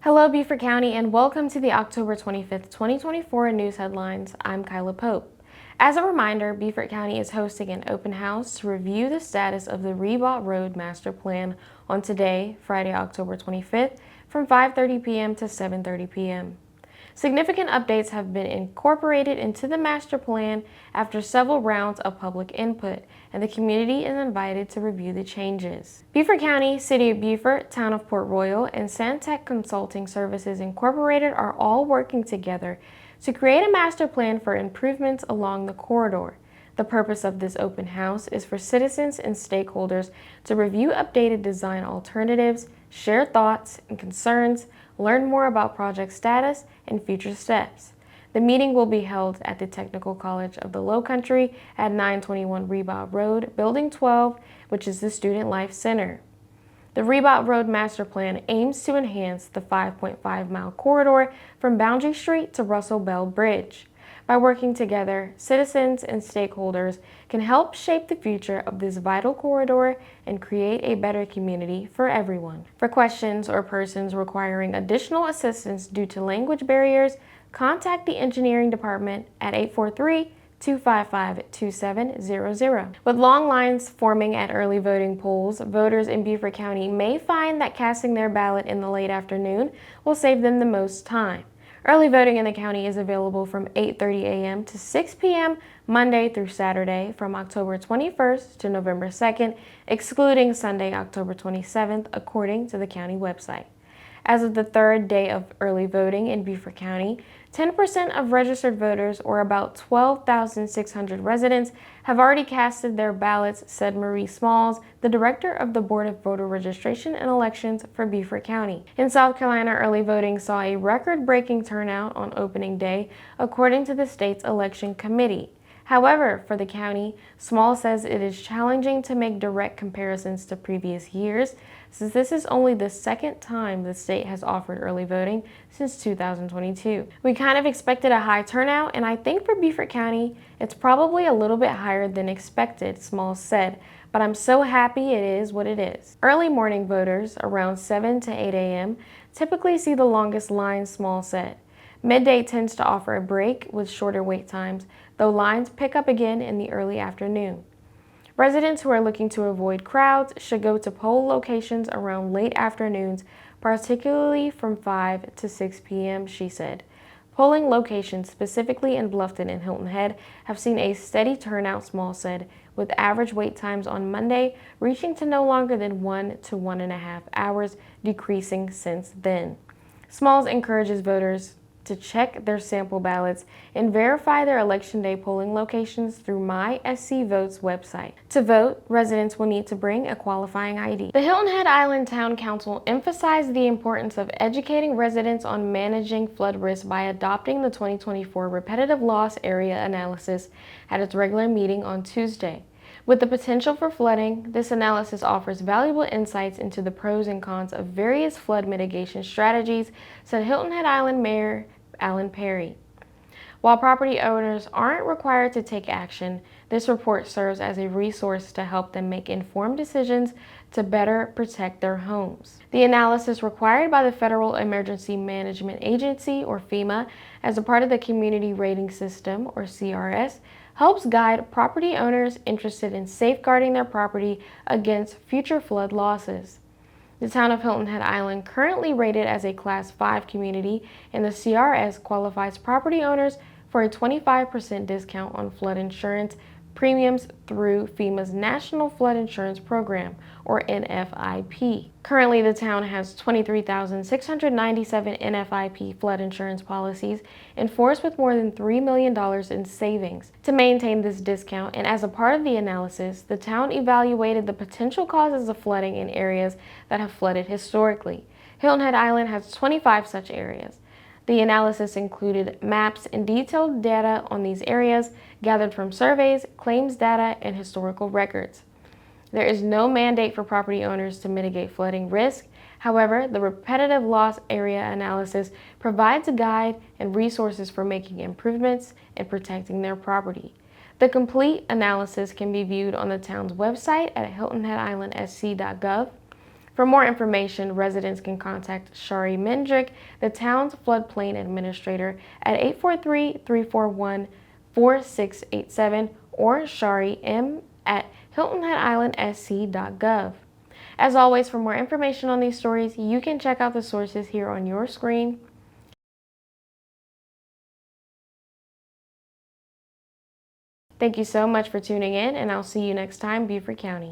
Hello, Beaufort County, and welcome to the October 25th, 2024 news headlines. I'm Keighla Pope. As a reminder, Beaufort County is hosting an open house to review the status of the Ribaut Road Master Plan on today, Friday, October 25th, from 5:30 p.m. to 7:30 p.m. Significant updates have been incorporated into the master plan after several rounds of public input, and the community is invited to review the changes. Beaufort County, City of Beaufort, Town of Port Royal, and Santec Consulting Services Incorporated are all working together to create a master plan for improvements along the corridor. The purpose of this open house is for citizens and stakeholders to review updated design alternatives, share thoughts and concerns, learn more about project status and future steps. The meeting will be held at the Technical College of the Lowcountry at 921 Ribaut Road, Building 12, which is the Student Life Center. The Ribaut Road Master Plan aims to enhance the 5.5-mile corridor from Boundary Street to Russell Bell Bridge. By working together, citizens and stakeholders can help shape the future of this vital corridor and create a better community for everyone. For questions or persons requiring additional assistance due to language barriers, contact the engineering department at 843-255-2700. With long lines forming at early voting polls, voters in Beaufort County may find that casting their ballot in the late afternoon will save them the most time. Early voting in the county is available from 8:30 a.m. to 6 p.m. Monday through Saturday from October 21st to November 2nd, excluding Sunday, October 27th, according to the county website. As of the third day of early voting in Beaufort County, 10% of registered voters, or about 12,600 residents, have already casted their ballots, said Marie Smalls, the director of the Board of Voter Registration and Elections for Beaufort County. In South Carolina, early voting saw a record-breaking turnout on opening day, according to the state's election committee. However, for the county, Small says it is challenging to make direct comparisons to previous years, since this is only the second time the state has offered early voting since 2022. We kind of expected a high turnout, and I think for Beaufort County, it's probably a little bit higher than expected, Small said, but I'm so happy it is what it is. Early morning voters, around 7 to 8 a.m., typically see the longest lines, Small said. Midday tends to offer a break with shorter wait times, though lines pick up again in the early afternoon. Residents who are looking to avoid crowds should go to poll locations around late afternoons, particularly from 5 to 6 p.m., she said. Polling locations, specifically in Bluffton and Hilton Head, have seen a steady turnout, Small said, with average wait times on Monday reaching to no longer than 1 to 1.5 hours, decreasing since then. Smalls encourages voters to check their sample ballots and verify their Election Day polling locations through My SC Votes website. To vote, residents will need to bring a qualifying ID. The Hilton Head Island Town Council emphasized the importance of educating residents on managing flood risk by adopting the 2024 Repetitive Loss Area Analysis at its regular meeting on Tuesday. With the potential for flooding, this analysis offers valuable insights into the pros and cons of various flood mitigation strategies, said Hilton Head Island Mayor Alan Perry. While property owners aren't required to take action, this report serves as a resource to help them make informed decisions to better protect their homes. The analysis, required by the Federal Emergency Management Agency, or FEMA, as a part of the Community Rating System, or CRS, helps guide property owners interested in safeguarding their property against future flood losses. The town of Hilton Head Island, currently rated as a Class 5 community, and the CRS qualifies property owners for a 25% discount on flood insurance premiums through FEMA's National Flood Insurance Program, or NFIP. Currently, the town has 23,697 NFIP flood insurance policies enforced with more than $3 million in savings. To maintain this discount, and as a part of the analysis, the town evaluated the potential causes of flooding in areas that have flooded historically. Hilton Head Island has 25 such areas. The analysis included maps and detailed data on these areas gathered from surveys, claims data, and historical records. There is no mandate for property owners to mitigate flooding risk. However, the Repetitive Loss Area Analysis provides a guide and resources for making improvements and protecting their property. The complete analysis can be viewed on the town's website at hiltonheadislandsc.gov. For more information, residents can contact Shari Mendrick, the town's floodplain administrator, at 843-341-4687 or Shari M at hiltonheadislandsc.gov. As always, for more information on these stories, you can check out the sources here on your screen. Thank you so much for tuning in, and I'll see you next time, Beaufort County.